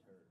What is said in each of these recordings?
Terrell.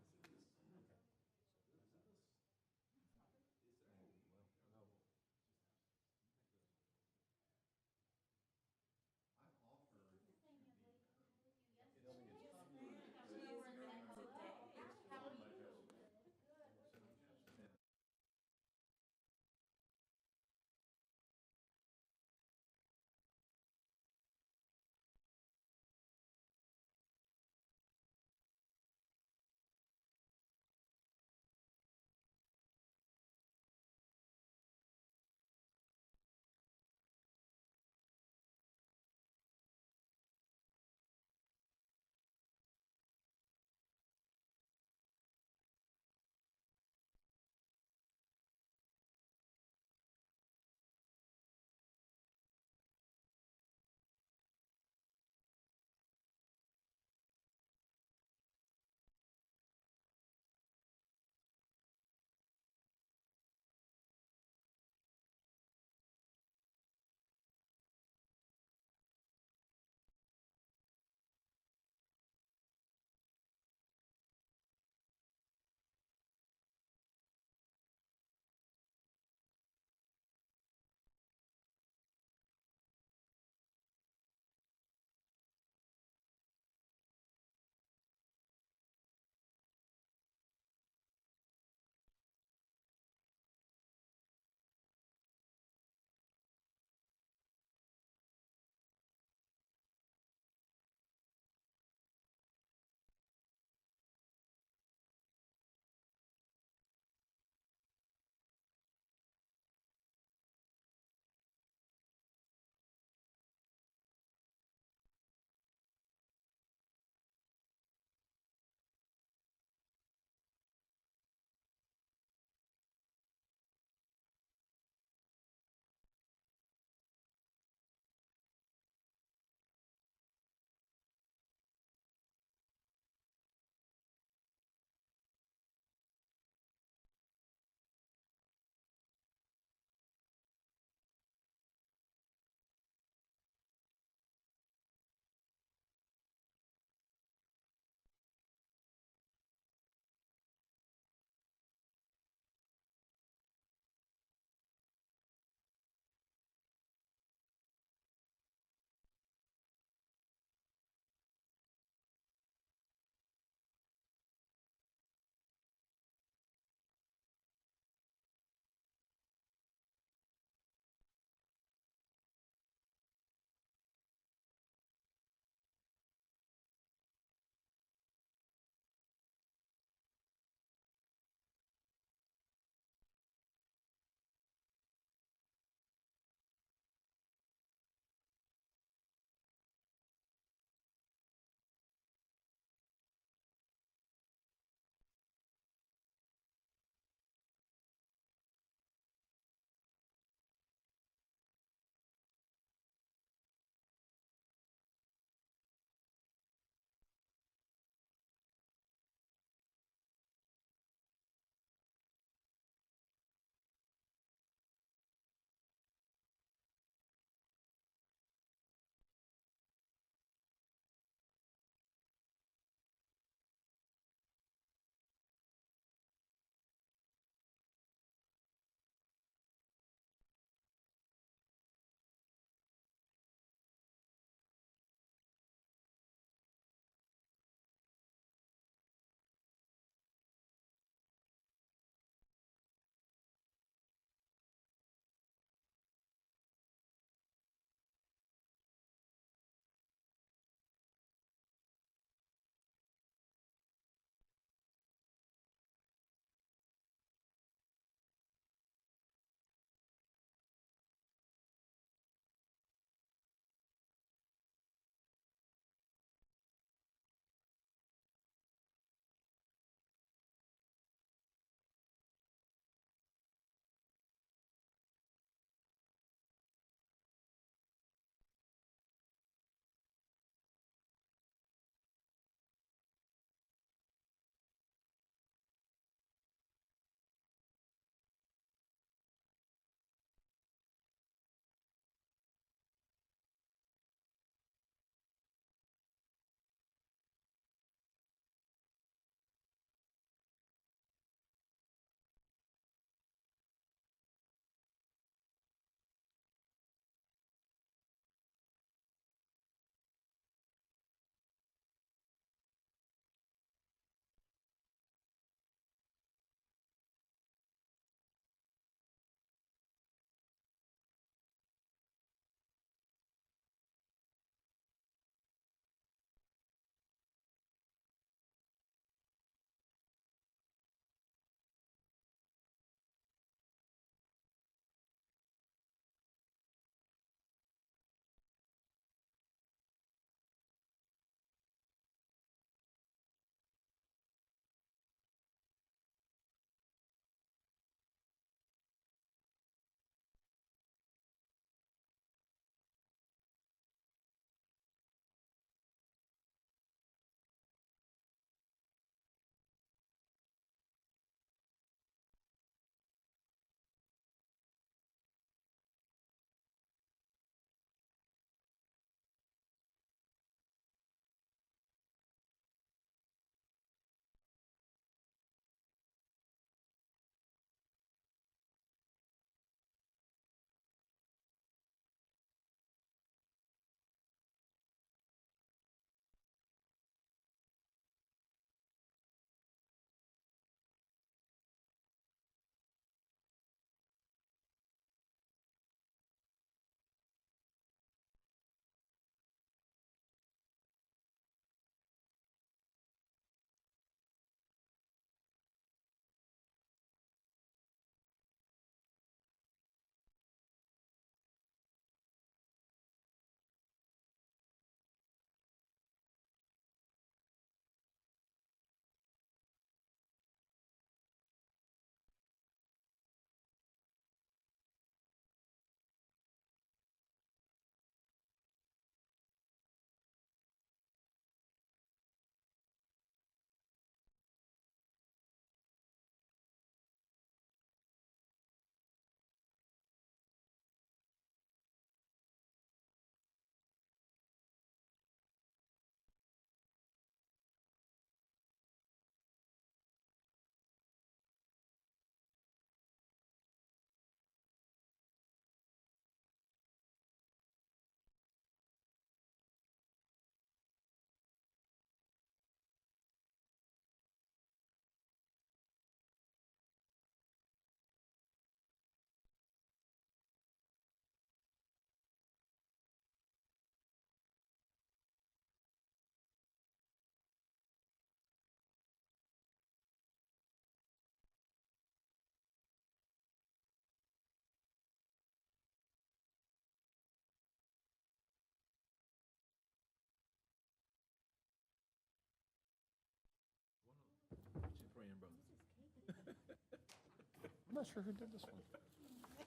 I'm not sure who did this one.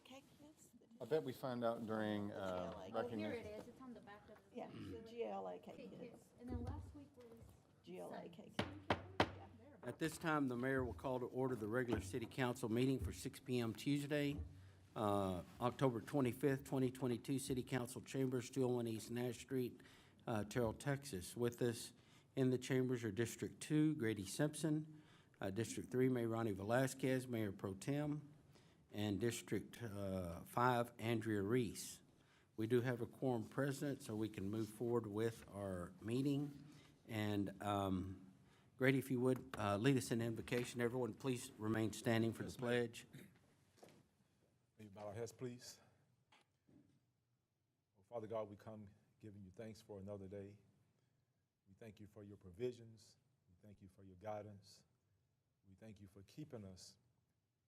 Okay, yes. I bet we find out during GLA. Oh, here recognition. it is, it's on the back of the. Yeah, the GLAK K kids, kids. And then last week was. GLAK Sons. kids. At this time, the mayor will call to order the regular city council meeting for 6 p.m. Tuesday, October 25th, 2022, City Council Chambers, 201 East Nash Street, Terrell, Texas. With us in the chambers are District 2, Grady Simpson, District 3, Mayor Ronnie Velasquez, Mayor Pro Tem, and District 5, Andrea Reese. We do have a quorum present, so we can move forward with our meeting. And Grady, if you would, lead us in invocation. Everyone, please remain standing for the pledge. May you bow our heads, please. Oh, Father God, we come giving you thanks for another day. We thank you for your provisions. We thank you for your guidance. We thank you for keeping us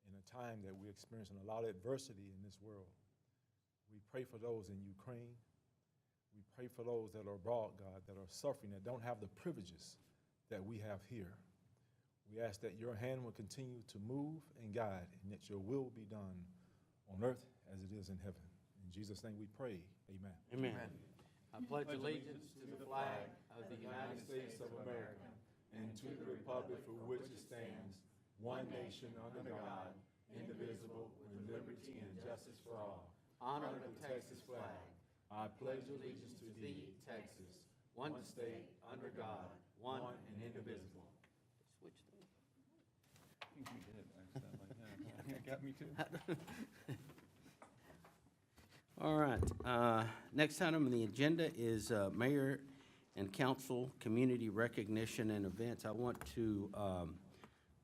in a time that we're experiencing a lot of adversity in this world. We pray for those in Ukraine. We pray for those that are abroad, God, that are suffering, that don't have the privileges that we have here. We ask that your hand will continue to move and guide, and that your will be done on earth as it is in heaven. In Jesus' name we pray, amen. Amen. I pledge allegiance to the flag of the United States of America and to the republic for which it stands, one nation under God, indivisible, with liberty and justice for all. Honor Under the Texas flag, I pledge allegiance to thee, Texas, one state, under God, one and indivisible. Switch them. I think we did accidentally. Yeah. It got me too. All right. Next item on the agenda is mayor and council community recognition and events. I want to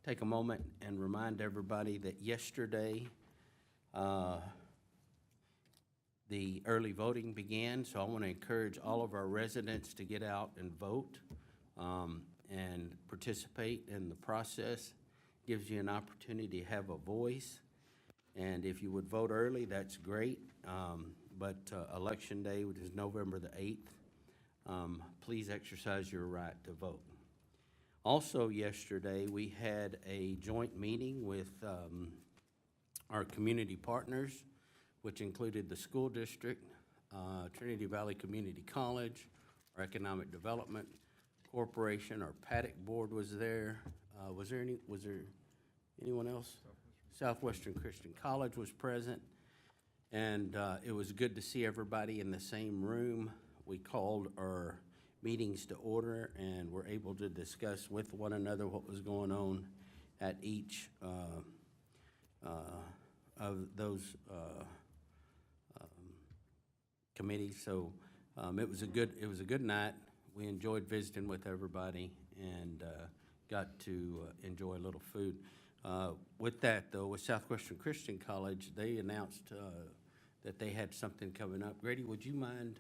take a moment and remind everybody that yesterday the early voting began, so I want to encourage all of our residents to get out and vote and participate in the process. Gives you an opportunity to have a voice, and if you would vote early, that's great. But Election Day, which is November the 8th, please exercise your right to vote. Also yesterday, we had a joint meeting with our community partners, which included the school district, Trinity Valley Community College, our Economic Development Corporation, our Paddock Board was there. Was there anyone else? Southwestern Christian College was present, and it was good to see everybody in the same room. We called our meetings to order and were able to discuss with one another what was going on at each of those committees. So it was a good night. We enjoyed visiting with everybody and got to enjoy a little food. With that, though, with Southwestern Christian College, they announced that they had something coming up. Grady, would you mind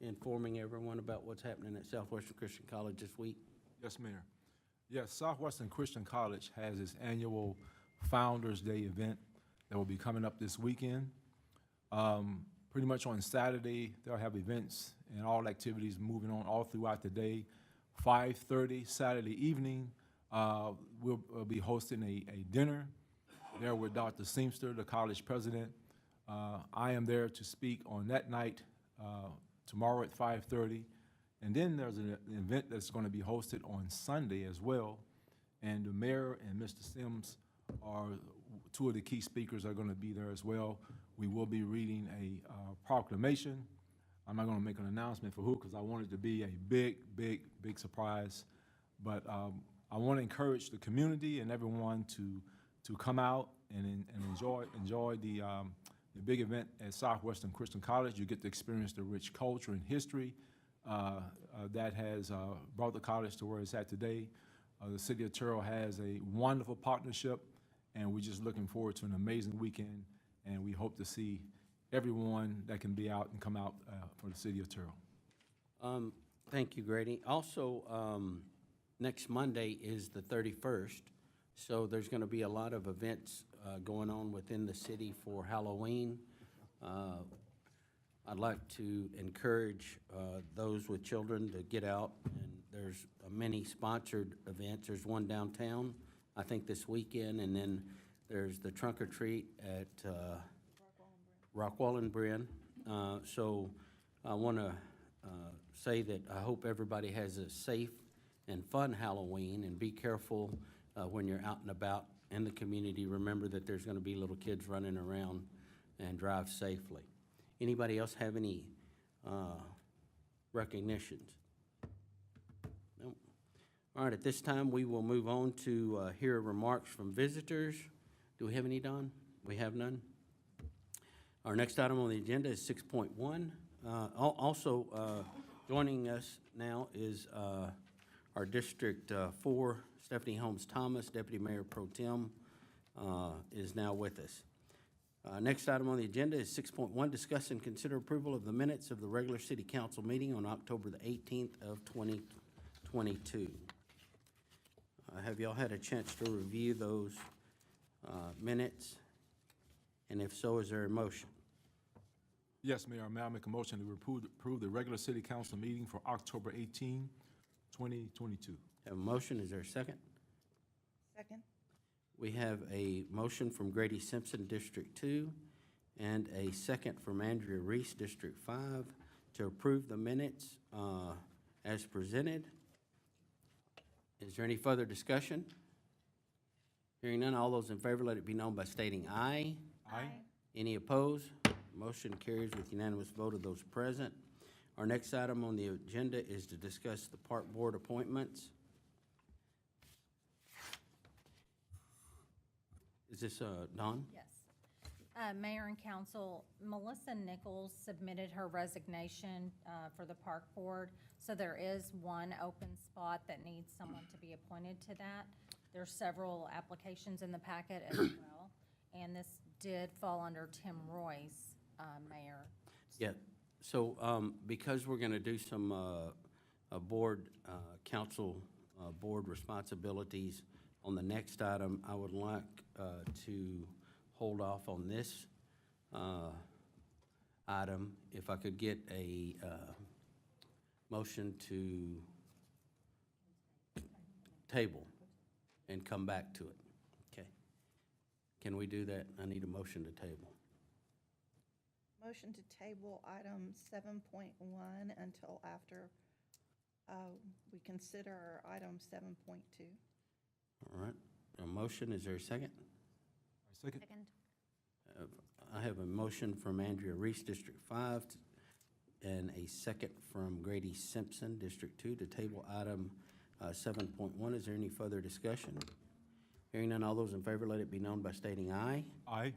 informing everyone about what's happening at Southwestern Christian College this week? Yes, Mayor. Yes, Southwestern Christian College has its annual Founders Day event that will be coming up this weekend. Pretty much on Saturday, they'll have events and all activities moving on all throughout the day. 5:30 Saturday evening, we'll be hosting a dinner there with Dr. Seamster, the college president. I am there to speak on that night tomorrow at 5:30. And then there's an event that's going to be hosted on Sunday as well. And the mayor and Mr. Sims are two of the key speakers are going to be there as well. We will be reading a proclamation. I'm not going to make an announcement for who, because I want it to be a big surprise. But I want to encourage the community and everyone to come out and enjoy the big event at Southwestern Christian College. You get to experience the rich culture and history that has brought the college to where it's at today. The city of Terrell has a wonderful partnership, and we're just looking forward to an amazing weekend, and we hope to see everyone that can be out and come out for the city of Terrell. Thank you, Grady. Also, next Monday is the 31st, so there's going to be a lot of events going on within the city for Halloween. I'd like to encourage those with children to get out, and there's many sponsored events. There's one downtown, I think this weekend, and then There's the trunk or treat at Rockwall and Bryn. So I want to say that I hope everybody has a safe and fun Halloween, and be careful when you're out and about in the community. Remember that there's going to be little kids running around, and drive safely. Anybody else have any recognitions? No. All right, at this time, we will move on to hear remarks from visitors. Do we have any, Don? We have none? Our next item on the agenda is 6.1. Also, joining us now is our District 4, Stephanie Holmes Thomas, Deputy Mayor Pro Tem, is now with us. Next item on the agenda is 6.1, discuss and consider approval of the minutes of the regular city council meeting on October the 18th of 2022. Have y'all had a chance to review those minutes? And if so, is there a motion? Yes, Mayor, may I make a motion to approve the regular city council meeting for October 18, 2022? Have a motion, is there a second? Second. We have a motion from Grady Simpson, District 2, and a second from Andrea Reese, District 5, to approve the minutes as presented. Is there any further discussion? Hearing none, all those in favor, let it be known by stating aye. Aye. Any opposed? Motion carries with unanimous vote of those present. Our next item on the agenda is to discuss the park board appointments. Is this Dawn? Yes. Mayor and council, Melissa Nichols submitted her resignation for the park board, so there is one open spot that needs someone to be appointed to that. There's several applications in the packet as well, and this did fall under Tim Roy's, mayor. Yeah, so because we're going to do some board, council board responsibilities on the next item, I would like to hold off on this item. If I could get a motion to table and come back to it. Okay. Can we do that? I need a motion to table. Motion to table item 7.1 until after we consider item 7.2. All right. A motion, is there a second? Second. I have a motion from Andrea Reese, District 5, and a second from Grady Simpson, District 2, to table item 7.1. Is there any further discussion? Hearing none, all those in favor, let it be known by stating aye. Aye.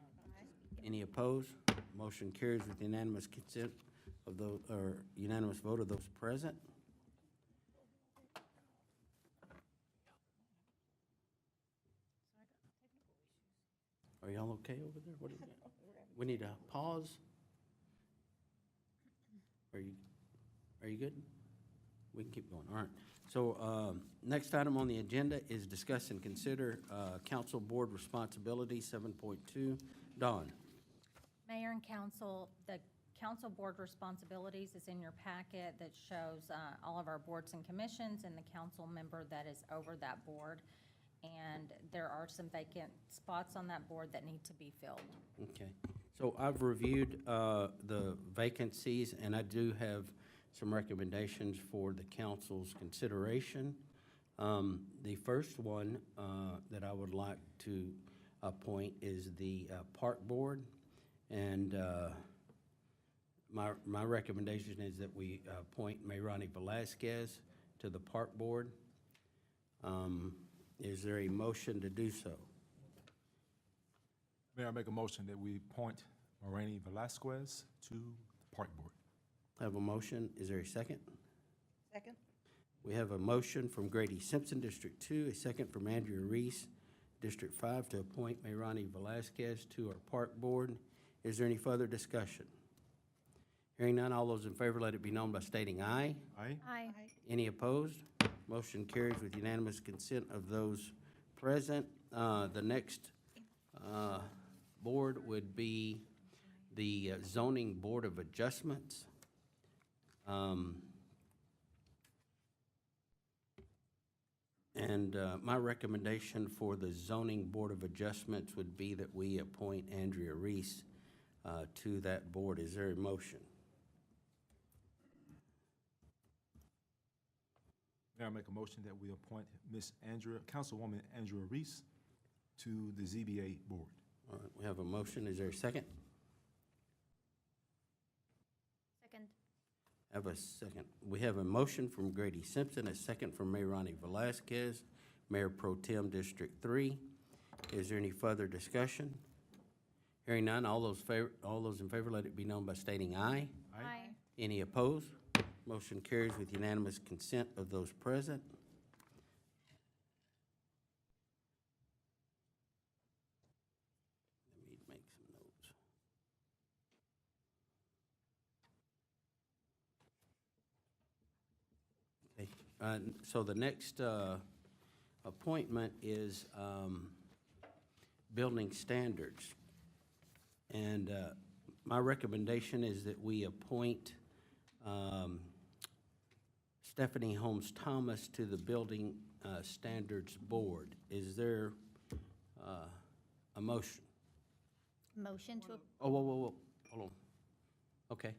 Any opposed? Motion carries with unanimous consent of those, or unanimous vote of those present. Are y'all okay over there? What do you got? We need to pause? Are you good? We can keep going. All right. So next item on the agenda is discuss and consider council board responsibilities, 7.2. Dawn. Mayor and council, the council board responsibilities is in your packet that shows all of our boards and commissions and the council member that is over that board. And there are some vacant spots on that board that need to be filled. Okay. So I've reviewed the vacancies, and I do have some recommendations for the council's consideration. The first one that I would like to appoint is the park board. And my recommendation is that we appoint Mayrani Velasquez to the park board. Is there a motion to do so? Mayor, I make a motion that we appoint Mayrani Velasquez to the park board. I have a motion. Is there a second? Second. We have a motion from Grady Simpson, District 2, a second from Andrea Reese, District 5, to appoint Mayrani Velasquez to our park board. Is there any further discussion? Hearing none, all those in favor, let it be known by stating aye. Aye. Aye. Any opposed? Motion carries with unanimous consent of those present. The next board would be the Zoning Board of Adjustments. And my recommendation for the Zoning Board of Adjustments would be that we appoint Andrea Reese to that board. Is there a motion? Mayor, I make a motion that we appoint Councilwoman Andrea Reese to the ZBA board. All right, we have a motion. Is there a second? Second. Have a second. We have a motion from Grady Simpson, a second from Mayor Ronnie Velasquez, Mayor Pro Tem District 3. Is there any further discussion? Hearing none, all those in favor, let it be known by stating aye. Aye. Any opposed? Motion carries with unanimous consent of those present. Let me make some notes. Okay, so the next appointment is building standards. And my recommendation is that we appoint Stephanie Holmes Thomas to the Building Standards Board. Is there a motion? Motion to, Oh, whoa, hold on. Okay.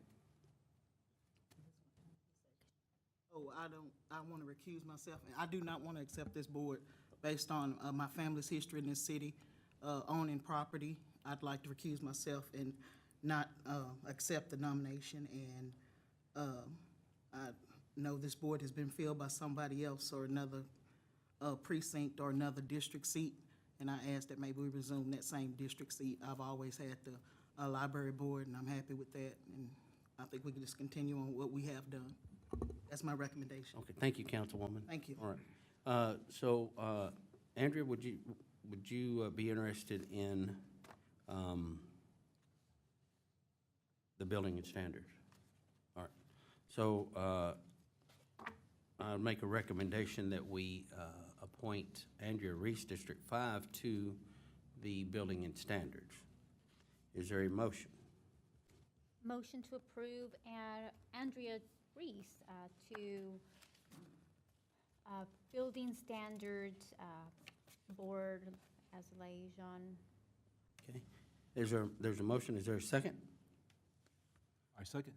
Oh, I want to recuse myself, and I do not want to accept this board based on my family's history in this city, owning property. I'd like to recuse myself and not accept the nomination, and I know this board has been filled by somebody else or another precinct or another district seat, and I ask that maybe we resume that same district seat. I've always had the library board, and I'm happy with that, and I think we can just continue on what we have done. That's my recommendation. Okay, thank you, Councilwoman. Thank you. All right. So, Andrea, would you be interested in the building and standards? All right. So, I'll make a recommendation that we appoint Andrea Reese, District 5, to the building and standards. Is there a motion? motion to approve Andrea Reese to Building Standards Board as liaison. Okay. There's a motion. Is there a second? I second.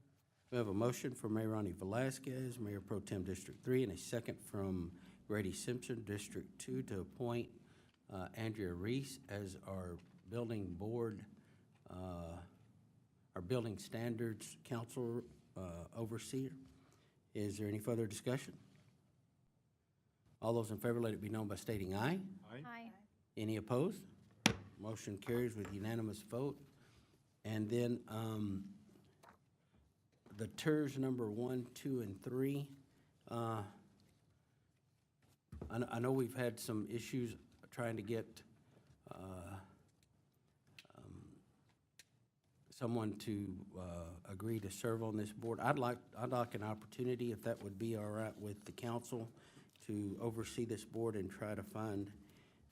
We have a motion from Mayor Ronnie Velasquez, Mayor Pro Tem District 3, and a second from Grady Simpson, District 2, to appoint Andrea Reese as our building board, our building standards council overseer. Is there any further discussion? All those in favor, let it be known by stating aye. Aye. Any opposed? Motion carries with unanimous vote. And then the TERS number 1, 2, and 3. I know we've had some issues trying to get someone to agree to serve on this board. I'd like an opportunity, if that would be all right with the council, to oversee this board and try to find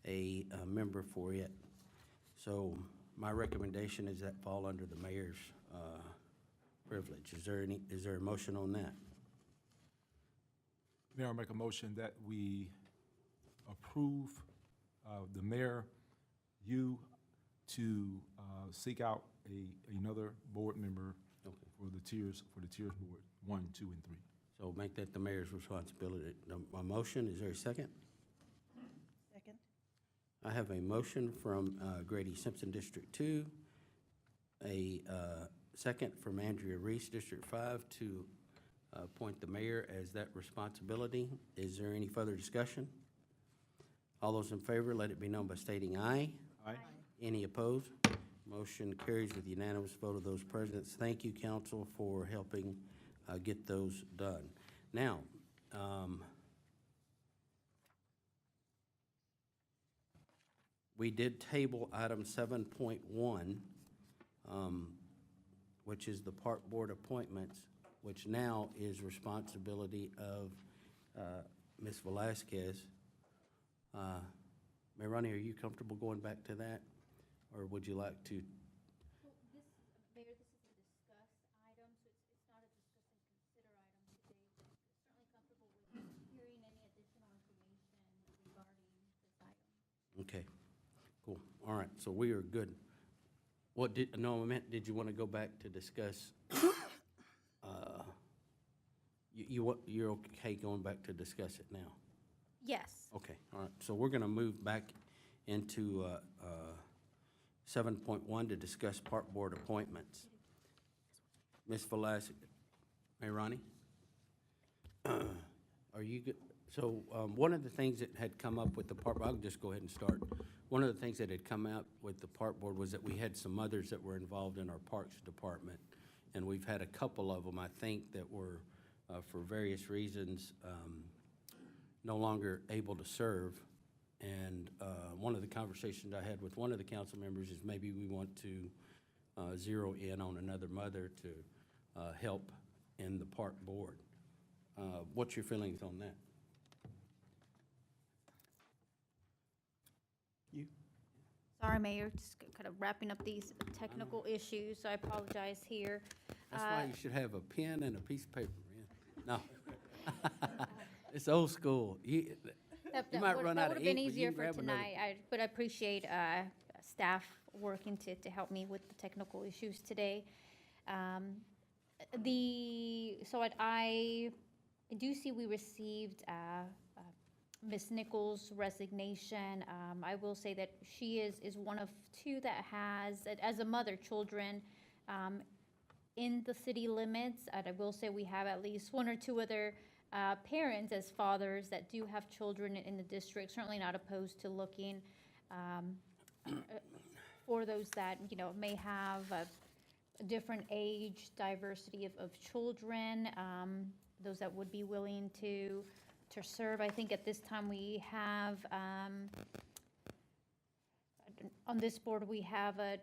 a member for it. So my recommendation is that fall under the mayor's privilege. Is there a motion on that? Mayor, I make a motion that we approve the mayor, you, to seek out another board member for the tiers board, 1, 2, and 3. So make that the mayor's responsibility. My motion, is there a second? Second. I have a motion from Grady Simpson, District 2, a second from Andrea Reese, District 5, to appoint the mayor as that responsibility. Is there any further discussion? All those in favor, let it be known by stating aye. Aye. Any opposed? Motion carries with unanimous vote of those present. Thank you, council, for helping get those done. Now, we did table item 7.1, which is the park board appointments, which now is responsibility of Ms. Velasquez. Mayor Ronnie, are you comfortable going back to that, or would you like to? Well, Mayor, this is a discuss item, so it's not a discuss and consider item today. Certainly comfortable with hearing any additional information Okay, cool. All right, so we are good. Did you want to go back to discuss? You're okay going back to discuss it now? Yes. Okay, all right. So we're going to move back into 7.1 to discuss park board appointments. Ms. Velazquez, Mayrani? Are you good? So one of the things that had come up with the park, I'll just go ahead and start. One of the things that had come out with the park board was that we had some others that were involved in our parks department. And we've had a couple of them, I think, that were, for various reasons, no longer able to serve. And one of the conversations I had with one of the council members is maybe we want to zero in on another mother to help in the park board. What's your feelings on that? You? Sorry, Mayor, just kind of wrapping up these technical issues, so I apologize here. That's why you should have a pen and a piece of paper, man. No. It's old school. You might run out of ink, That would have been but you easier can for grab another. tonight, but I appreciate staff working to help me with the technical issues today. I do see we received Ms. Nichols' resignation. I will say that she is one of two that has, as a mother, children in the city limits. And I will say we have at least one or two other parents as fathers that do have children in the district, certainly not opposed to looking for those that, may have a different age, diversity of children, those that would be willing to serve. I think at this time we have, on this board, we have a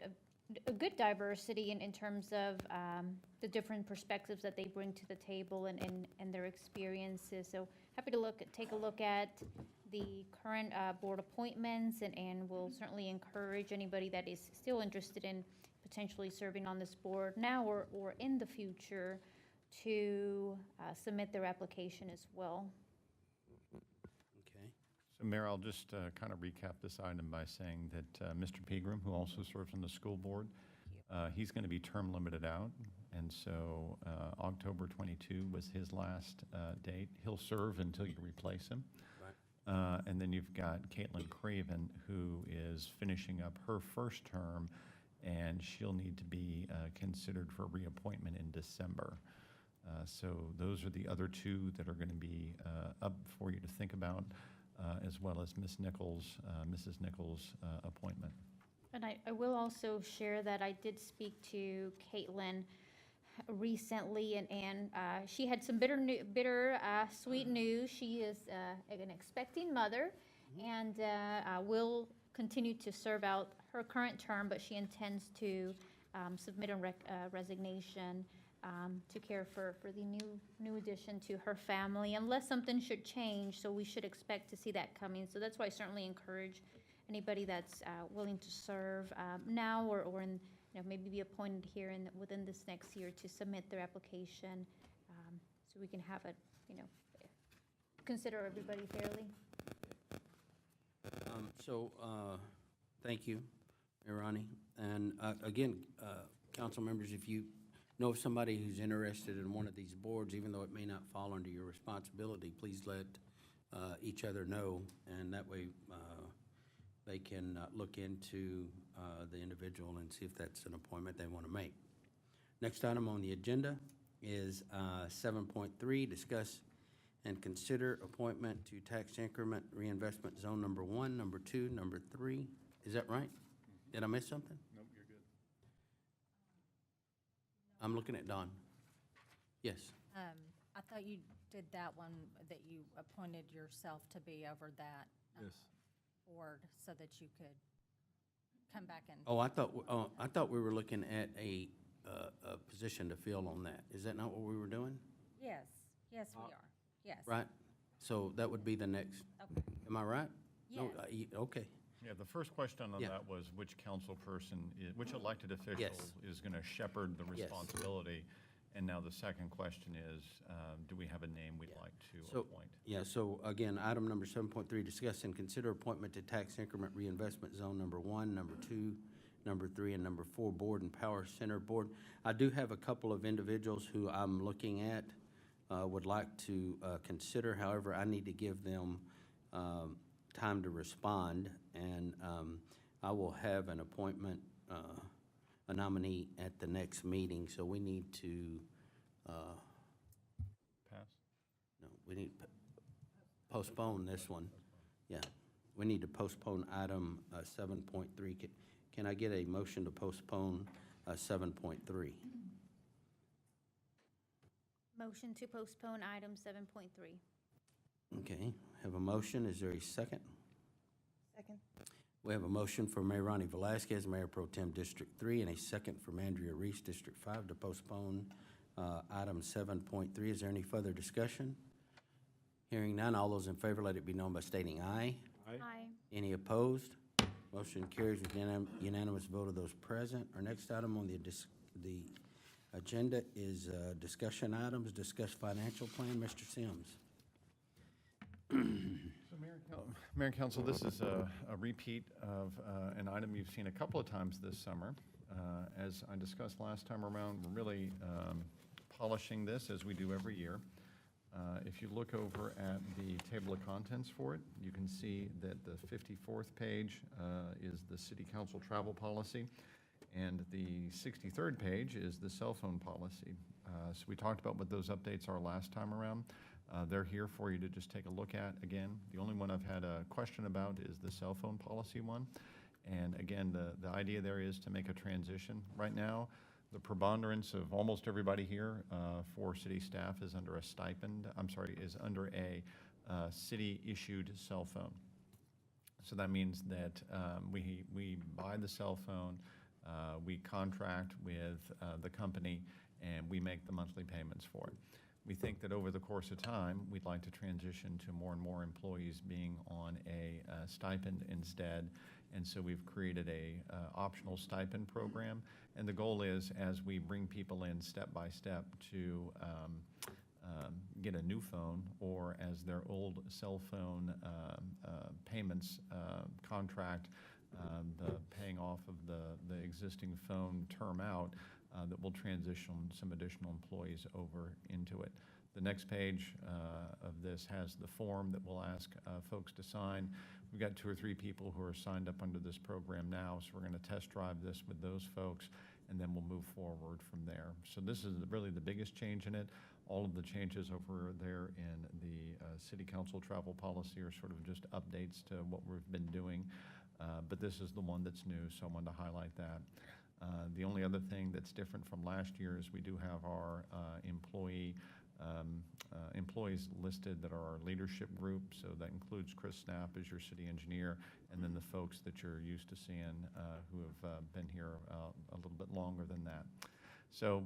good diversity in terms of the different perspectives that they bring to the table and their experiences. So happy to take a look at the current board appointments, and we'll certainly encourage anybody that is still interested in potentially serving on this board now or in the future to submit their application as well. Okay. So Mayor, I'll just kind of recap this item by saying that Mr. Pegram, who also serves on the school board, he's going to be term limited out. And so October 22 was his last date. He'll serve until you replace him. Right. And then you've got Caitlin Craven, who is finishing up her first term, and she'll need to be considered for reappointment in December. So those are the other two that are going to be up for you to think about, as well as Mrs. Nichols' appointment. And I will also share that I did speak to Caitlin recently, and she had some bitter sweet news. She is an expecting mother, and will continue to serve out her current term, but she intends to submit a resignation to care for the new addition to her family, unless something should change. So we should expect to see that coming. So that's why I certainly encourage anybody that's willing to serve now or in, maybe be appointed here within this next year to submit their application, so we can have it, consider everybody fairly. Thank you, Irani. And again, council members, if you know of somebody who's interested in one of these boards, even though it may not fall under your responsibility, please let each other know, and that way they can look into the individual and see if that's an appointment they want to make. Next item on the agenda is 7.3, discuss and consider appointment to tax increment reinvestment zone number 1, number 2, number 3. Is that right? Did I miss something? Nope, you're good. I'm looking at Don. Yes. I thought you did that one, that you appointed yourself to be over that Yes. board so that you could come back and. Oh, I thought we were looking at a position to fill on that. Is that not what we were doing? Yes, yes, we are, yes. Right? So that would be the next, Okay, am I right? No, yes. Okay. Yeah, the first question on Yeah. that was which council person, which elected official Yes. is going to shepherd the Yes. responsibility. And now the second question is, do we have a name we'd like to So, appoint? yeah, so again, item number 7.3, discuss and consider appointment to Tax Increment Reinvestment Zone number 1, number 2, number 3, and number 4 Board and Power Center Board. I do have a couple of individuals who I'm looking at, would like to consider. However, I need to give them time to respond, and I will have an appointment, a nominee at the next meeting, so we need to, Pass? no, we need to postpone this one. Yeah, we need to postpone item 7.3. Can I get a motion to postpone 7.3? Motion to postpone item 7.3. Okay, have a motion. Is there a second? Second. We have a motion for Mayor Ronnie Velazquez, Mayor Pro Tem District 3, and a second from Andrea Reese, District 5, to postpone item 7.3. Is there any further discussion? Hearing none, all those in favor, let it be known by stating aye. Aye. Any opposed? Motion carries with unanimous vote of those present. Our next item on the agenda is discussion items. Discuss financial plan. Mr. Sims. So Mayor and Council, this is a repeat of an item you've seen a couple of times this summer. As I discussed last time around, we're really polishing this as we do every year. If you look over at the table of contents for it, you can see that the 54th page is the City Council travel policy, and the 63rd page is the cell phone policy. So we talked about what those updates are last time around. They're here for you to just take a look at. Again, the only one I've had a question about is the cell phone policy one. And again, the idea there is to make a transition. Right now, the preponderance of almost everybody here for city staff is under a stipend, is under a city-issued cell phone. So that means that we buy the cell phone, we contract with the company, and we make the monthly payments for it. We think that over the course of time, we'd like to transition to more and more employees being on a stipend instead. And so we've created a optional stipend program. And the goal is, as we bring people in step by step to get a new phone, or as their old cell phone payments contract, the paying off of the existing phone term out, that will transition some additional employees over into it. The next page of this has the form that we'll ask folks to sign. We've got 2 or 3 people who are signed up under this program now, so we're going to test drive this with those folks, and then we'll move forward from there. So this is really the biggest change in it. All of the changes over there in the City Council travel policy are sort of just updates to what we've been doing, but this is the one that's new, so I wanted to highlight that. The only other thing that's different from last year is we do have our employees listed that are our leadership group, so that includes Chris Snap as your city engineer, and then the folks that you're used to seeing who have been here a little bit longer than that. So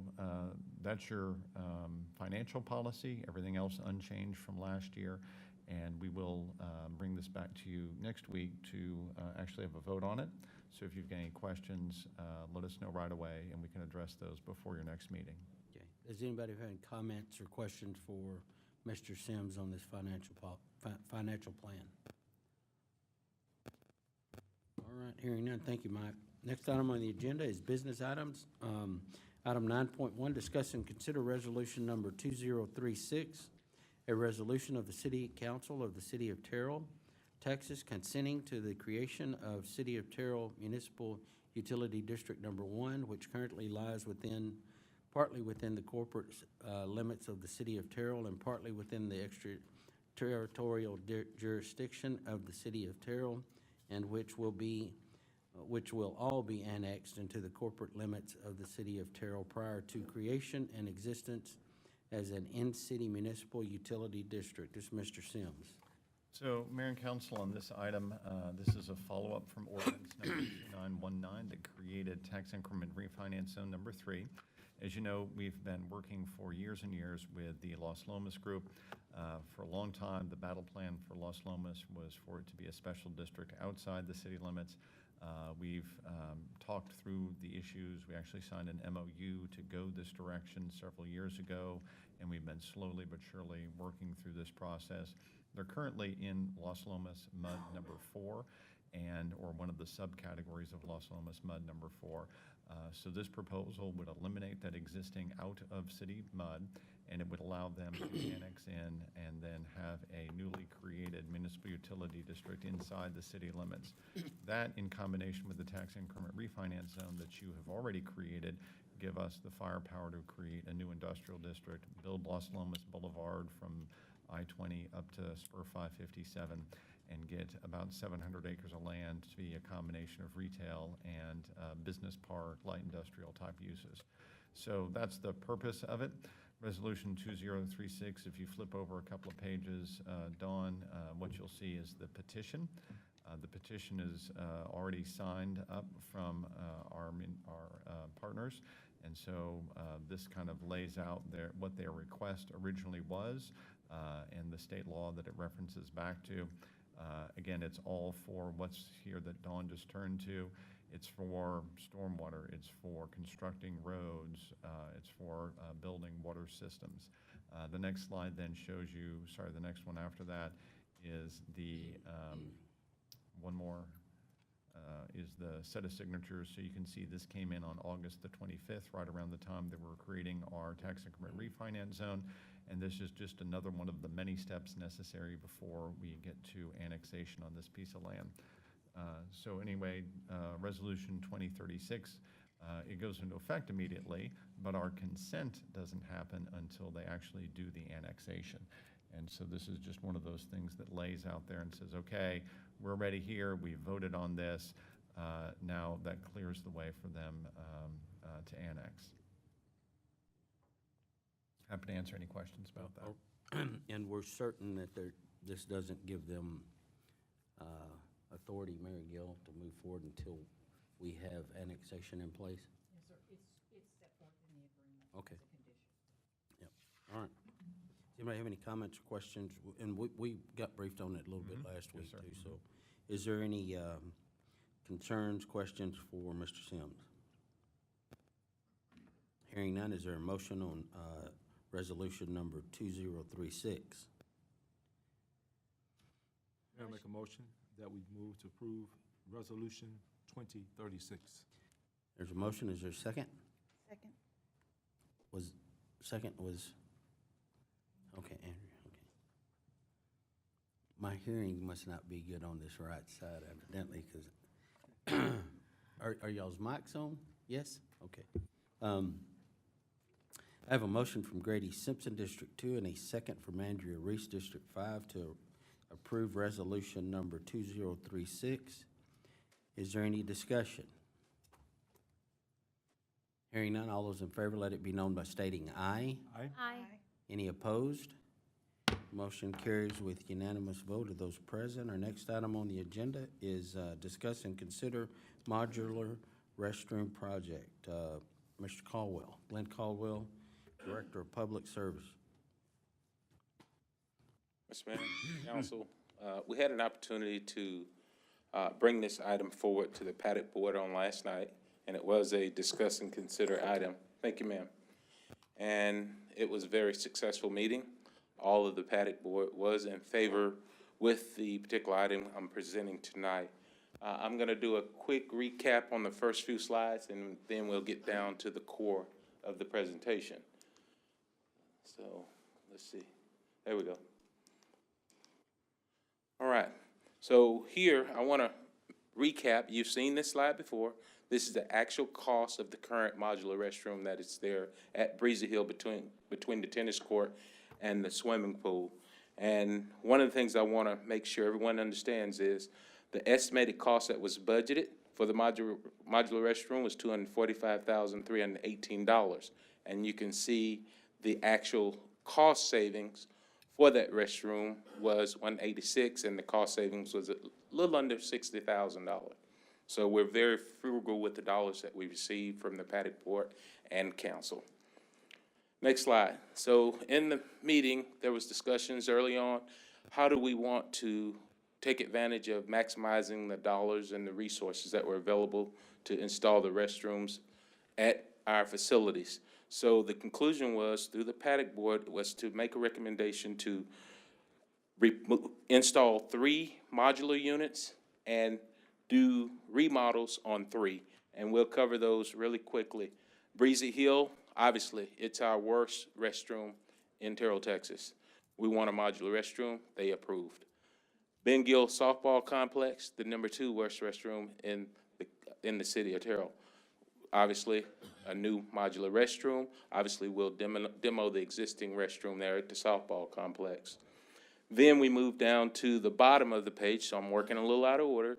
that's your financial policy, everything else unchanged from last year, and we will bring this back to you next week to actually have a vote on it. So if you've got any questions, let us know right away, and we can address those before your next meeting. Okay. Does anybody have any comments or questions for Mr. Sims on this financial plan? All right, hearing none. Thank you, Mike. Next item on the agenda is business items. Item 9.1, discuss and consider resolution number 2036, a resolution of the City Council of the City of Terrell, Texas, consenting to the creation of City of Terrell Municipal Utility District Number 1, which currently lies partly within the corporate limits of the City of Terrell and partly within the extraterritorial jurisdiction of the City of Terrell, and which will all be annexed into the corporate limits of the City of Terrell prior to creation and existence as an in-city municipal utility district. This is Mr. Sims. So, Mayor and Council, on this item, this is a follow-up from ordinance number 2919 that created tax increment refinance zone number 3. As you know, we've been working for years and years with the Los Lomas Group For a long time, the battle plan for Los Lomas was for it to be a special district outside the city limits. We've talked through the issues. We actually signed an MOU to go this direction several years ago, and we've been slowly but surely working through this process. They're currently in Los Lomas MUD number 4, or one of the subcategories of Los Lomas MUD number 4. So this proposal would eliminate that existing out-of-city MUD, and it would allow them to annex in and then have a newly created municipal utility district inside the city limits. That, in combination with the tax increment refinance zone that you have already created, give us the firepower to create a new industrial district, build Los Lomas Boulevard from I-20 up to Spur 557, and get about 700 acres of land to be a combination of retail and business park, light industrial type uses. So that's the purpose of it. Resolution 2036, if you flip over a couple of pages, Dawn, what you'll see is the petition. The petition is already signed up from our partners, and so this kind of lays out what their request originally was and the state law that it references back to. Again, it's all for what's here that Dawn just turned to. It's for stormwater, it's for constructing roads, it's for building water systems. The next slide then shows you, the next one after that is the, one more, is the set of signatures. So you can see this came in on August the 25th, right around the time that we're creating our tax increment refinance zone. And this is just another one of the many steps necessary before we get to annexation on this piece of land. So anyway, Resolution 2036, it goes into effect immediately, but our consent doesn't happen until they actually do the annexation. And so this is just one of those things that lays out there and says, okay, we're ready here, we voted on this, now that clears the way for them to annex. Happy to answer any questions about that. And we're certain that this doesn't give them authority, Mary Gill, to move forward until we have annexation in place? Yes, sir. It's set forth in the agreement. Okay. As a condition. Yep. All right. Does anybody have any comments or questions? And we got briefed on it a little bit last week, sir. too. So is there any concerns, questions for Mr. Sims? Hearing none, is there a motion on resolution number 2036? Mayor, make a motion that we move to approve Resolution 2036. There's a motion. Is there a second? Second. Second was, okay, Andrew, okay. My hearing must not be good on this right side evidently, because, are y'all's mics on? Yes? Okay. I have a motion from Grady Simpson, District 2, and a second from Andrea Reese, District 5, to approve resolution number 2036. Is there any discussion? Hearing none, all those in favor, let it be known by stating aye. Aye. Aye. Any opposed? Motion carries with unanimous vote of those present. Our next item on the agenda is discuss and consider modular restroom project. Mr. Caldwell, Glenn Caldwell, Director of Public Service. Mr. Mayor, Council, we had an opportunity to bring this item forward to the Paddock Board on last night, and it was a discuss and consider item. Thank you, ma'am. And it was a very successful meeting. All of the Paddock Board was in favor with the particular item I'm presenting tonight. I'm going to do a quick recap on the first few slides, and then we'll get down to the core of the presentation. So let's see. There we go. All right. So here, I want to recap. You've seen this slide before. This is the actual cost of the current modular restroom that is there at Breezy Hill between the tennis court and the swimming pool. And one of the things I want to make sure everyone understands is the estimated cost that was budgeted for the modular restroom was $245,318. And you can see the actual cost savings for that restroom was $186, and the cost savings was a little under $60,000. So we're very frugal with the dollars that we received from the Paddock Board and Council. Next slide. So in the meeting, there was discussions early on, how do we want to take advantage of maximizing the dollars and the resources that were available to install the restrooms at our facilities? So the conclusion was, through the paddock board, was to make a recommendation to install 3 modular units and do remodels on 3. And we'll cover those really quickly. Breezy Hill, obviously, it's our worst restroom in Terrell, Texas. We want a modular restroom, they approved. Ben Gill Softball Complex, the number 2 worst restroom in the city of Terrell. Obviously, a new modular restroom. Obviously, we'll demo the existing restroom there at the softball complex. Then we move down to the bottom of the page, so I'm working a little out of order.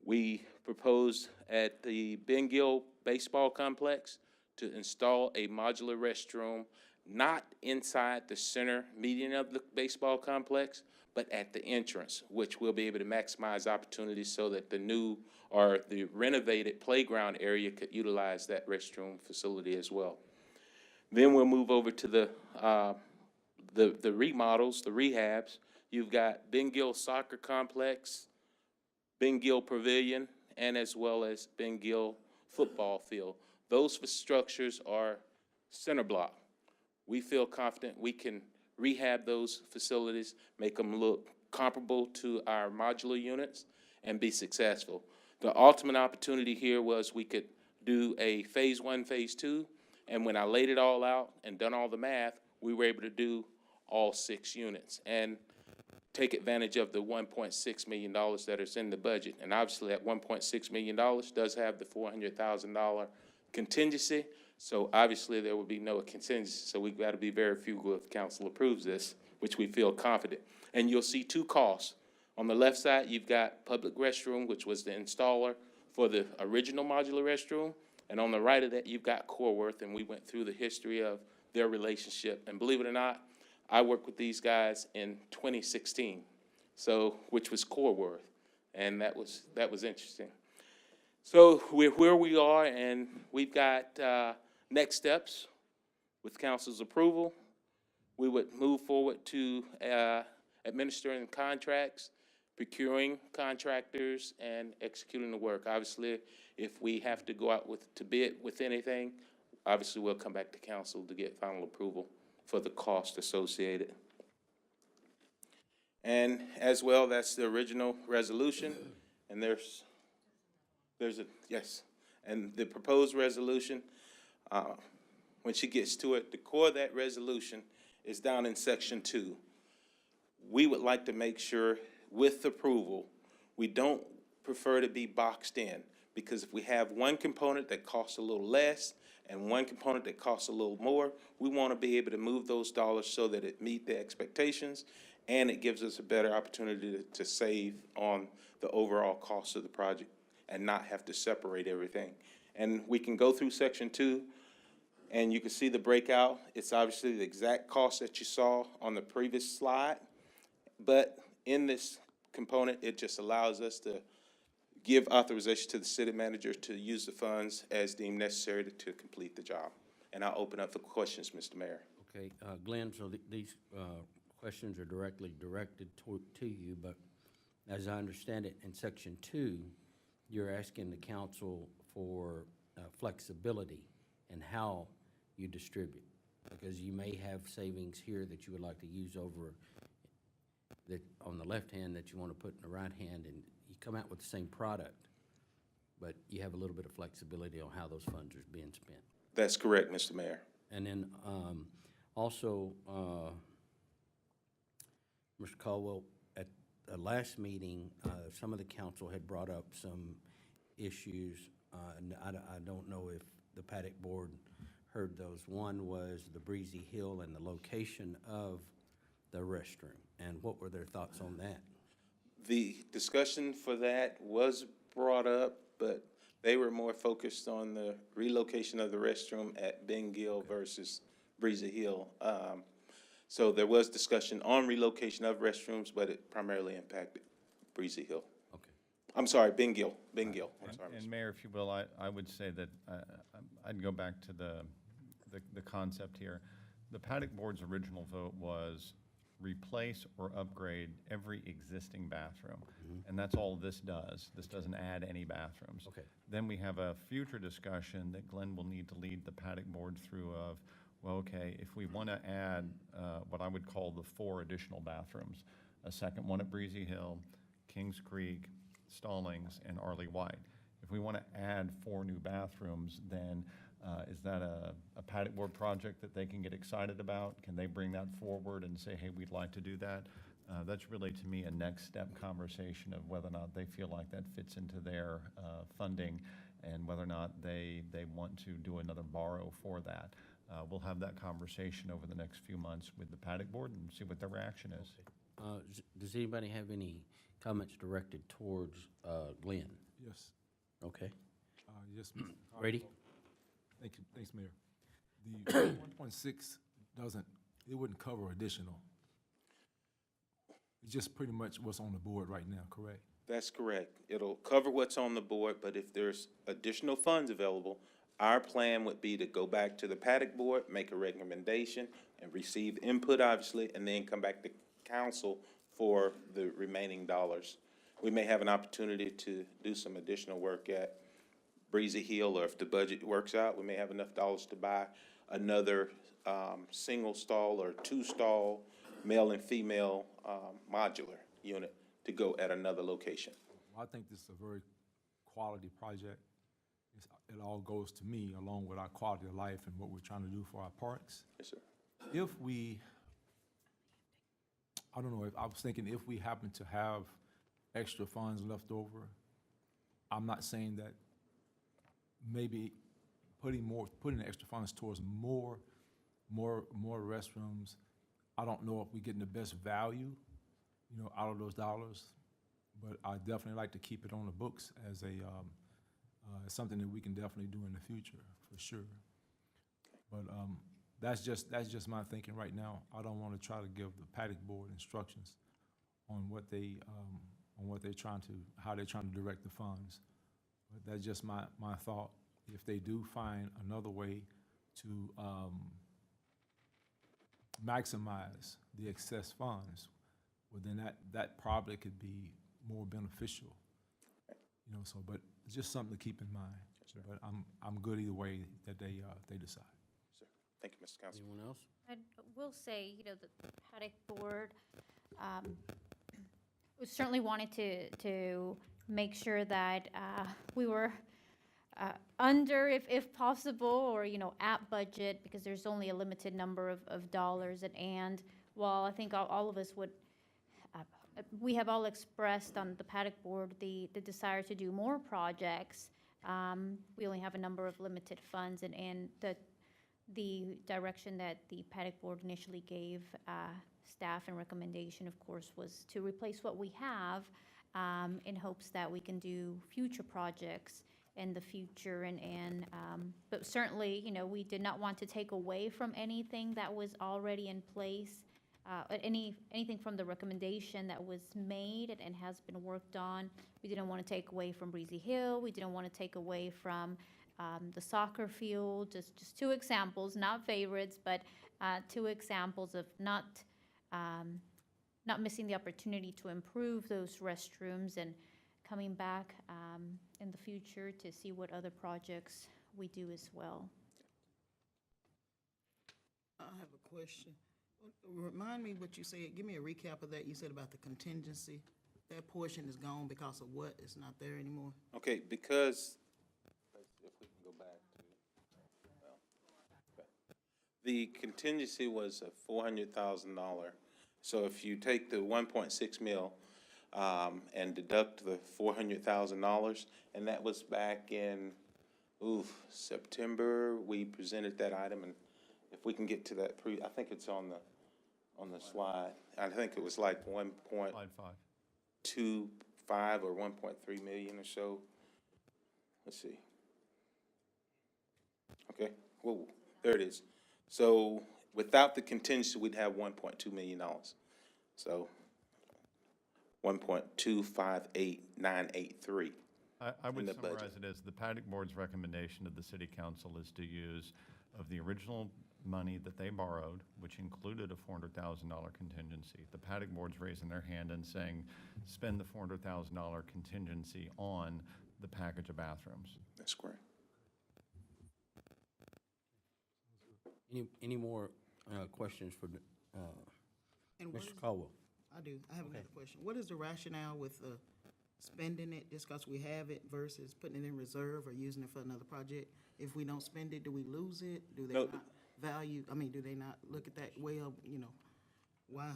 We proposed at the Ben Gill Baseball Complex to install a modular restroom, not inside the center median of the baseball complex, but at the entrance, which we'll be able to maximize opportunities so that the new or the renovated playground area could utilize that restroom facility as well. Then we'll move over to the remodels, the rehabs. You've got Ben Gill Soccer Complex, Ben Gill Pavilion, and as well as Ben Gill Football Field. Those structures are center block. We feel confident we can rehab those facilities, make them look comparable to our modular units, and be successful. The ultimate opportunity here was we could do a phase 1, phase 2, and when I laid it all out and done all the math, we were able to do all 6 units and take advantage of the $1.6 million that is in the budget. And obviously that $1.6 million does have the $400,000 contingency, so obviously there will be no contingency, so we've got to be very frugal if council approves this, which we feel confident. And you'll see 2 costs. On the left side, you've got public restroom, which was the installer for the original modular restroom, and on the right of that, you've got Coreworth, and we went through the history of their relationship. And believe it or not, I worked with these guys in 2016, so which was Coreworth, and that was interesting. So we're where we are, and we've got next steps with council's approval. We would move forward to administering contracts, procuring contractors, and executing the work. Obviously, if we have to go out to bid with anything, obviously we'll come back to council to get final approval for the cost associated. And as well, that's the original resolution, and there's yes, and the proposed resolution, when she gets to it, the core of that resolution is down in section 2. We would like to make sure, with approval, we don't prefer to be boxed in, because if we have one component that costs a little less and one component that costs a little more, we want to be able to move those dollars so that it meet the expectations, and it gives us a better opportunity to save on the overall cost of the project and not have to separate everything. And we can go through section 2, and you can see the breakout. It's obviously the exact cost that you saw on the previous slide, but in this component, it just allows us to give authorization to the city manager to use the funds as deemed necessary to complete the job. And I'll open up for questions, Mr. Mayor. Okay, Glenn, so these questions are directly directed to you, but as I understand it, in section 2, you're asking the council for flexibility in how you distribute, because you may have savings here that you would like to use over that on the left hand that you want to put in the right hand, and you come out with the same product, but you have a little bit of flexibility on how those funds are being spent. That's correct, Mr. Mayor. And then also, Mr. Caldwell, at the last meeting, some of the council had brought up some issues, and I don't know if the paddock board heard those. One was the Breezy Hill and the location of the restroom, and what were their thoughts on that? The discussion for that was brought up, but they were more focused on the relocation of the restroom at Ben Gill versus Breezy Hill. So there was discussion on relocation of restrooms, but it primarily impacted Breezy Hill. Okay. I'm sorry, Ben Gill. I'm sorry. And Mayor, if you will, I would say that I'd go back to the the concept here. The paddock board's original vote was replace or upgrade every existing bathroom. And that's all this does. This doesn't add any bathrooms. Okay. Then we have a future discussion that Glenn will need to lead the paddock board through of, well, okay, if we want to add what I would call the 4 additional bathrooms, a second one at Breezy Hill, Kings Creek, Stallings, and Arlie White. If we want to add 4 new bathrooms, then is that a paddock board project that they can get excited about? Can they bring that forward and say, hey, we'd like to do that? That's really, to me, a next step conversation of whether or not they feel like that fits into their funding and whether or not they want to do another borrow for that. We'll have that conversation over the next few months with the paddock board and see what their reaction is. Does anybody have any comments directed towards Glenn? Yes. Okay. Yes, Mr. Brady? Thank you, thanks, Mayor. The 1.6 it wouldn't cover additional. It's just pretty much what's on the board right now, correct? That's correct. It'll cover what's on the board, but if there's additional funds available, our plan would be to go back to the paddock board, make a recommendation, and receive input, obviously, and then come back to council for the remaining dollars. We may have an opportunity to do some additional work at Breezy Hill, or if the budget works out, we may have enough dollars to buy another single stall or 2-stall male and female modular unit to go at another location. I think this is a very quality project. It all goes to me along with our quality of life and what we're trying to do for our parks. Yes, sir. I don't know, I was thinking if we happen to have extra funds left over, I'm not saying that maybe putting the extra funds towards more restrooms. I don't know if we're getting the best value, out of those dollars, but I definitely like to keep it on the books as something that we can definitely do in the future, for sure. But that's just my thinking right now. I don't want to try to give the paddock board instructions on how they're trying to direct the funds. But that's just my thought. If they do find another way to maximize the excess funds, well, then that probably could be more beneficial. But it's just something to keep in mind. Yes, but I'm good either way that they decide. Sir. Thank you, Mr. Council. Anyone else? I will say, the paddock board we certainly wanted to make sure that we were under, if possible, or, at budget, because there's only a limited number of dollars. And while I think all of us would, we have all expressed on the paddock board the desire to do more projects, we only have a number of limited funds, and the direction that the paddock board initially gave staff and recommendation, of course, was to replace what we have in hopes that we can do future projects in the future. But certainly, we did not want to take away from anything that was already in place, anything from the recommendation that was made and has been worked on. We didn't want to take away from Breezy Hill. We didn't want to take away from the soccer field. Just 2 examples, not favorites, but 2 examples of not missing the opportunity to improve those restrooms, and coming back in the future to see what other projects we do as well. I have a question. Remind me what you said. Give me a recap of that. You said about the contingency. That portion is gone because of what? It's not there anymore? Okay, because, if we can go back to, the contingency was a $400,000. So if you take the 1.6 mil and deduct the $400,000, and that was back in, September, we presented that item, and if we can get to that, I think it's on the slide. I think it was like Slide 5. 1.25 or 1.3 million or so. Let's see. Okay, whoa, there it is. So without the contingency, we'd have $1.2 million. So 1.258983. I would in the summarize budget. it as the paddock board's recommendation to the city council is to use of the original money that they borrowed, which included a $400,000 contingency. The paddock board's raising their hand and saying, spend the $400,000 contingency on the package of bathrooms. That's correct. Any more questions for And what Mr. is- Caldwell? I do. I have another question. What is the rationale with spending it just because we have it versus putting it in reserve or using it for another project? If we don't spend it, do we lose it? Do they No. not value, do they not look at that way of, why?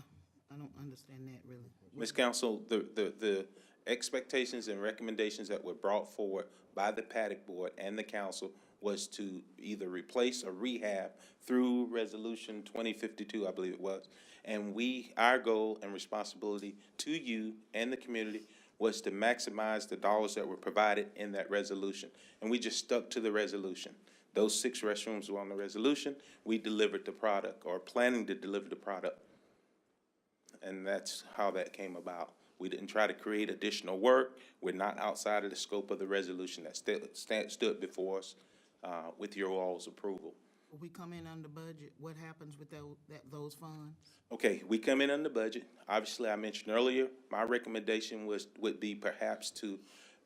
I don't understand that really. Ms. Council, the expectations and recommendations that were brought forward by the paddock board and the council was to either replace or rehab through Resolution 2052, I believe it was. And our goal and responsibility to you and the community was to maximize the dollars that were provided in that resolution. And we just stuck to the resolution. Those 6 restrooms were on the resolution. We delivered the product, or planning to deliver the product. And that's how that came about. We didn't try to create additional work. We're not outside of the scope of the resolution that stood before us with your all's approval. If we come in under budget, what happens with those funds? Okay, we come in under budget. Obviously, I mentioned earlier, my recommendation would be perhaps to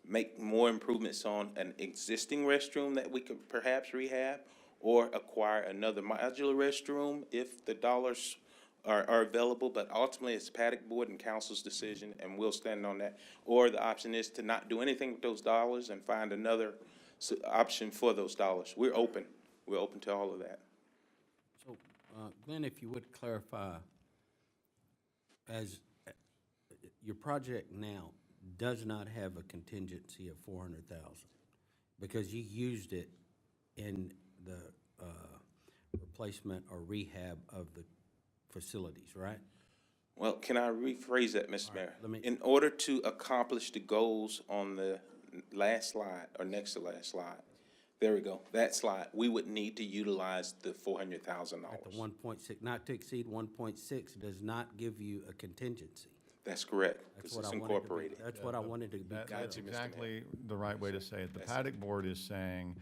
make more improvements on an existing restroom that we could perhaps rehab, or acquire another modular restroom if the dollars are available, but ultimately it's paddock board and council's decision, and we'll stand on that. Or the option is to not do anything with those dollars and find another option for those dollars. We're open to all of that. So, Glenn, if you would clarify, as your project now does not have a contingency of 400,000 because you used it in the replacement or rehab of the facilities, right? Well, can I rephrase that, Mr. Mayor? let me- In order to accomplish the goals on the last slide, or next to last slide, there we go, that slide, we would need to utilize the $400,000. At the 1.6, not to exceed 1.6 does not give you a contingency. That's correct, That's because what it's I wanted to be, incorporated. that's what I wanted to be clear That's on. Mr. Mayor. exactly the right way to say it. The paddock board is saying,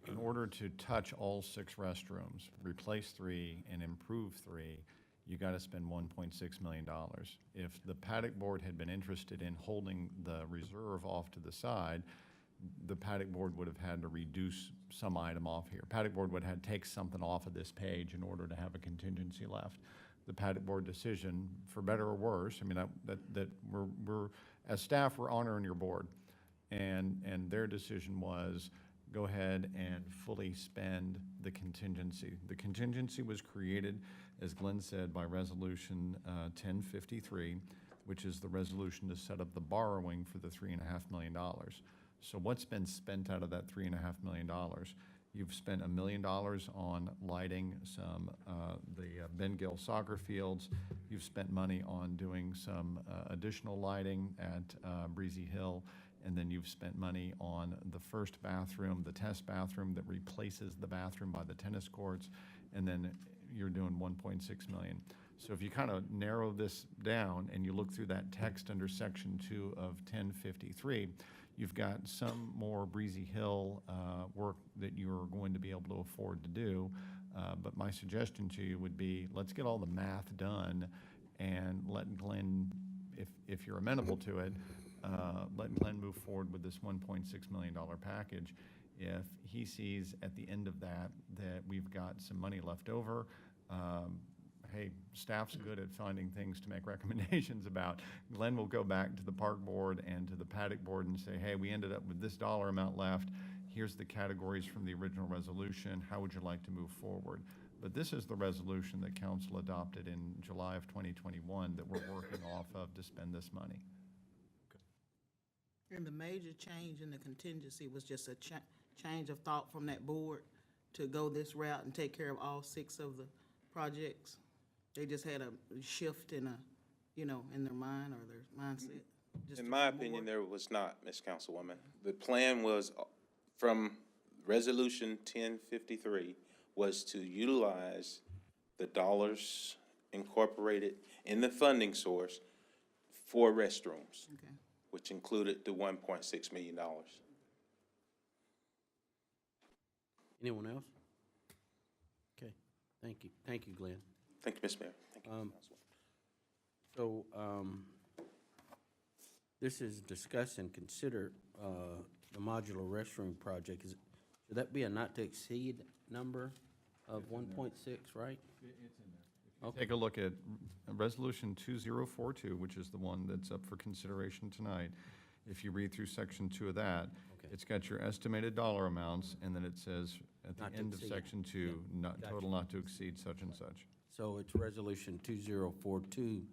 in order to touch all 6 restrooms, replace 3 and improve 3, you got to spend $1.6 million. If the paddock board had been interested in holding the reserve off to the side, the paddock board would have had to reduce some item off here. Paddock board would have had to take something off of this page in order to have a contingency left. The paddock board decision, for better or worse, that we're as staff, we're honoring your board, and their decision was go ahead and fully spend the contingency. The contingency was created, as Glenn said, by Resolution 1053, which is the resolution to set up the borrowing for the $3.5 million. So what's been spent out of that $3.5 million? You've spent $1 million on lighting the Ben Gill soccer fields. You've spent money on doing some additional lighting at Breezy Hill. And then you've spent money on the first bathroom, the test bathroom that replaces the bathroom by the tennis courts. And then you're doing $1.6 million. So if you kind of narrow this down and you look through that text under Section 2 of 1053, you've got some more Breezy Hill work that you're going to be able to afford to do. But my suggestion to you would be, let's get all the math done and let Glenn, if you're amenable to it, let Glenn move forward with this $1.6 million package. If he sees at the end of that we've got some money left over, hey, staff's good at finding things to make recommendations about. Glenn will go back to the park board and to the paddock board and say, hey, we ended up with this dollar amount left. Here's the categories from the original resolution. How would you like to move forward? But this is the resolution that council adopted in July of 2021 that we're working off of to spend this money. And the major change in the contingency was just a change of thought from that board to go this route and take care of all 6 of the projects. They just had a shift in in their mind or their mindset. just In to my do more opinion, work. there was not, Ms. Councilwoman. The plan was, from Resolution 1053, was to utilize the dollars incorporated in the funding source for restrooms, Okay. which included the $1.6 million. Anyone else? Thank you, Glenn. Thank you, Mr. Mayor. Thank you, Um, Councilwoman. So, this is discuss and consider, the modular restroom project. Should that be a not to exceed number of 1.6, right? Okay. Take a look at Resolution 2042, which is the one that's up for consideration tonight. If you read through Section 2 of that, Okay. it's got your estimated dollar amounts, and then it says at the Not to end of exceed. Section 2, not, Gotcha. total not to exceed such and such. So it's resolution 2042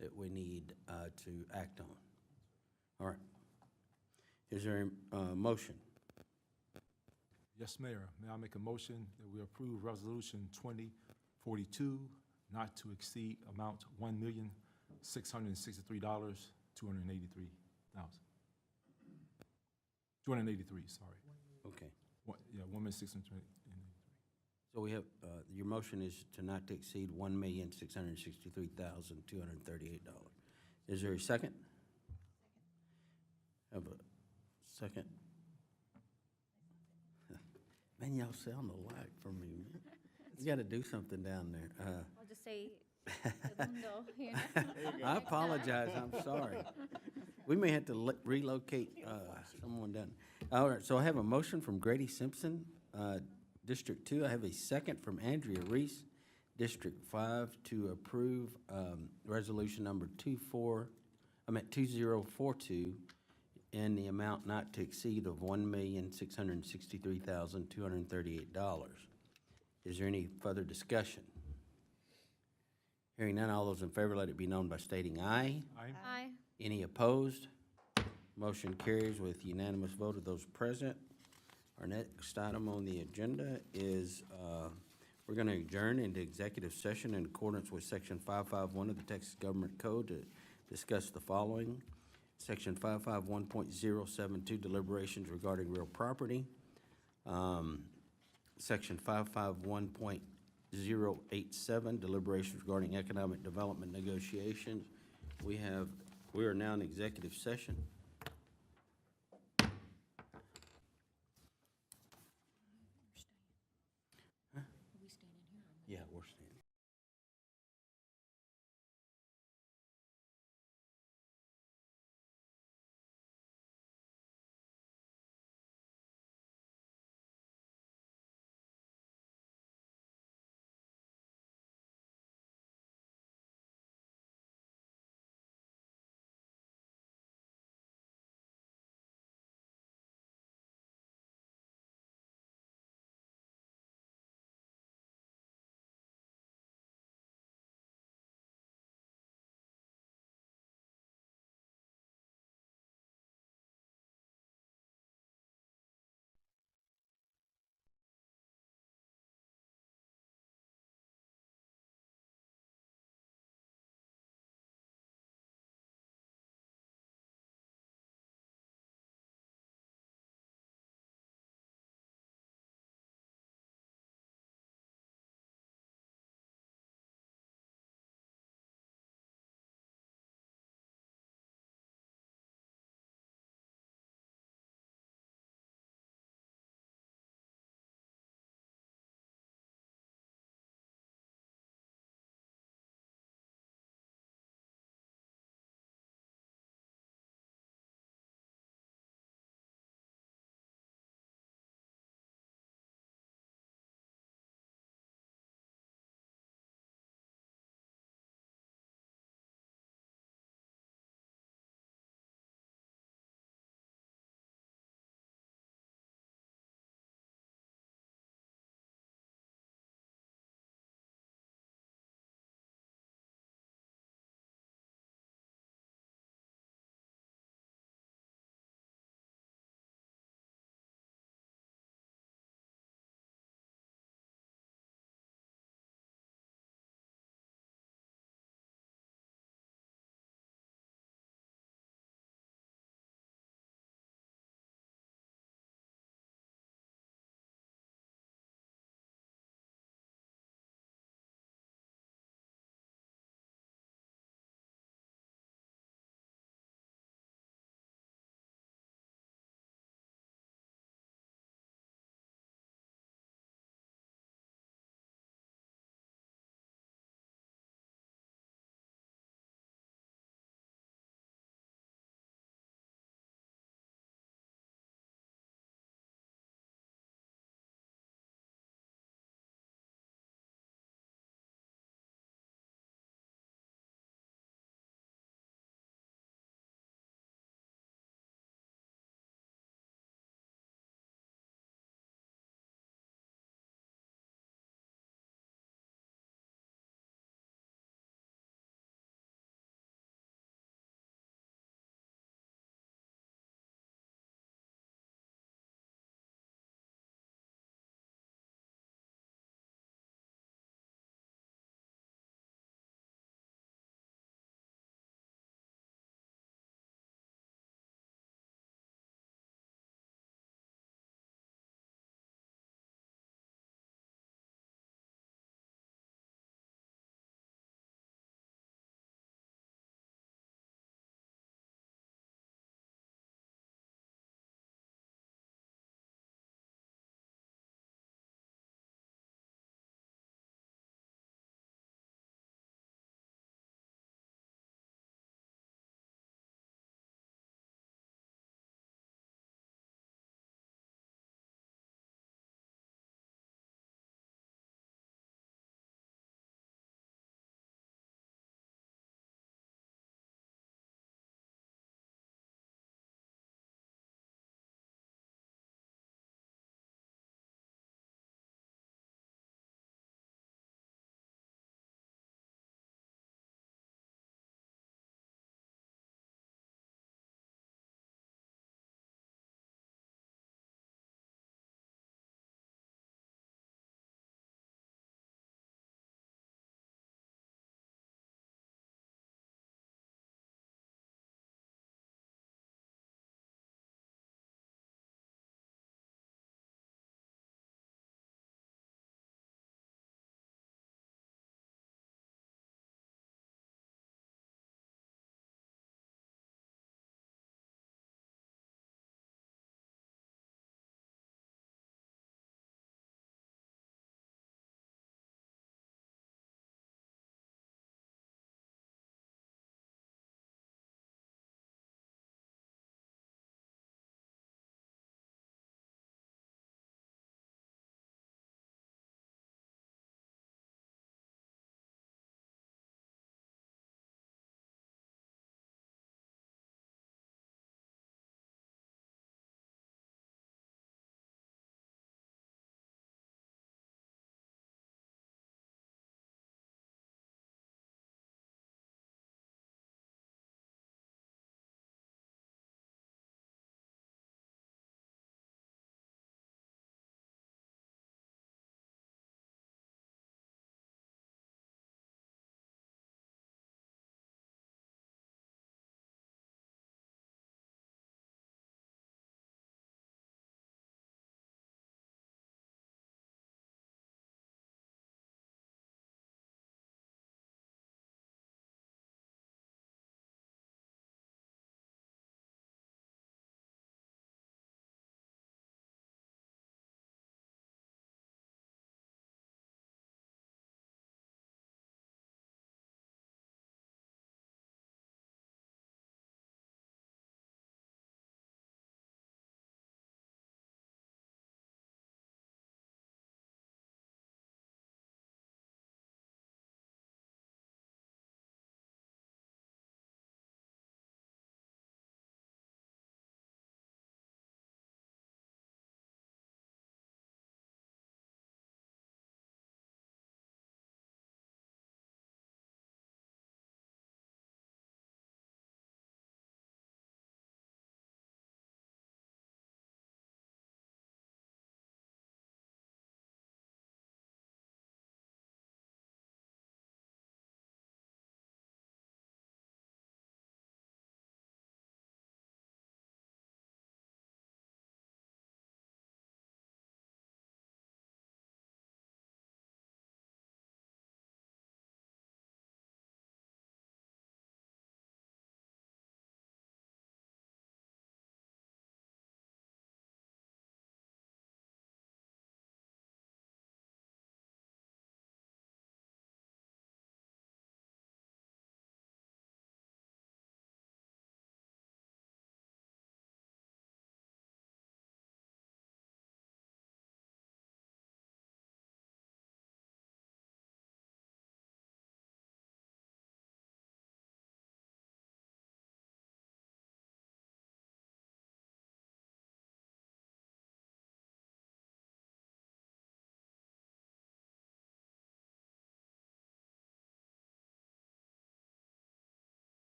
that we need to act on. All right. Is there a motion? Yes, Mayor. May I make a motion that we approve Resolution 2042, not to exceed amount $1,663,283. 283, sorry. Okay. Yeah, 1,683. So we have, your motion is to not to exceed $1,663,238. Is there a second? Have a second? Man, y'all sound alike for me, man. You gotta do something down there. I'll just say, segundo, you know? I apologize, I'm sorry. We may have to relocate someone down. All right, so I have a motion from Grady Simpson, District 2. I have a second from Andrea Reese, District 5, to approve resolution number 2042 in the amount not to exceed of $1,663,238. Is there any further discussion? Hearing none, all those in favor, let it be known by stating aye. Aye. Any opposed? Motion carries with unanimous vote of those present. Our next item on the agenda is, we're going to adjourn into executive session in accordance with Section 551 of the Texas Government Code to discuss the following. Section 551.072, deliberations regarding real property. Section 551.087, deliberations regarding economic development negotiations. We are now in executive session. Yeah, we're staying.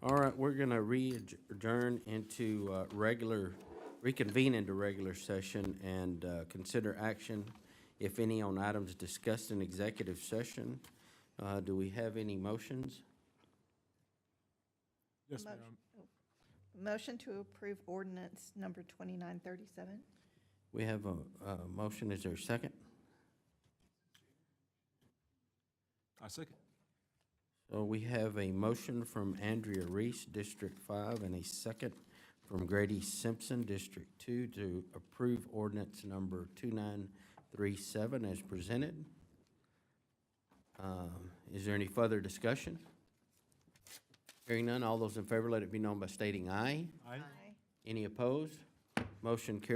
All right, we're gonna reconvene into regular session and consider action, if any, on items discussed in executive session. Do we have any motions? Yes, Motion. ma'am. Motion to approve ordinance number 2937. We have a motion. Is there a second? I second. So we have a motion from Andrea Reese, District 5, and a second from Grady Simpson, District 2, to approve ordinance number 2937 as presented. Is there any further discussion? Hearing none, all those in favor, let it be known by stating aye. Aye. Any opposed? Motion carries.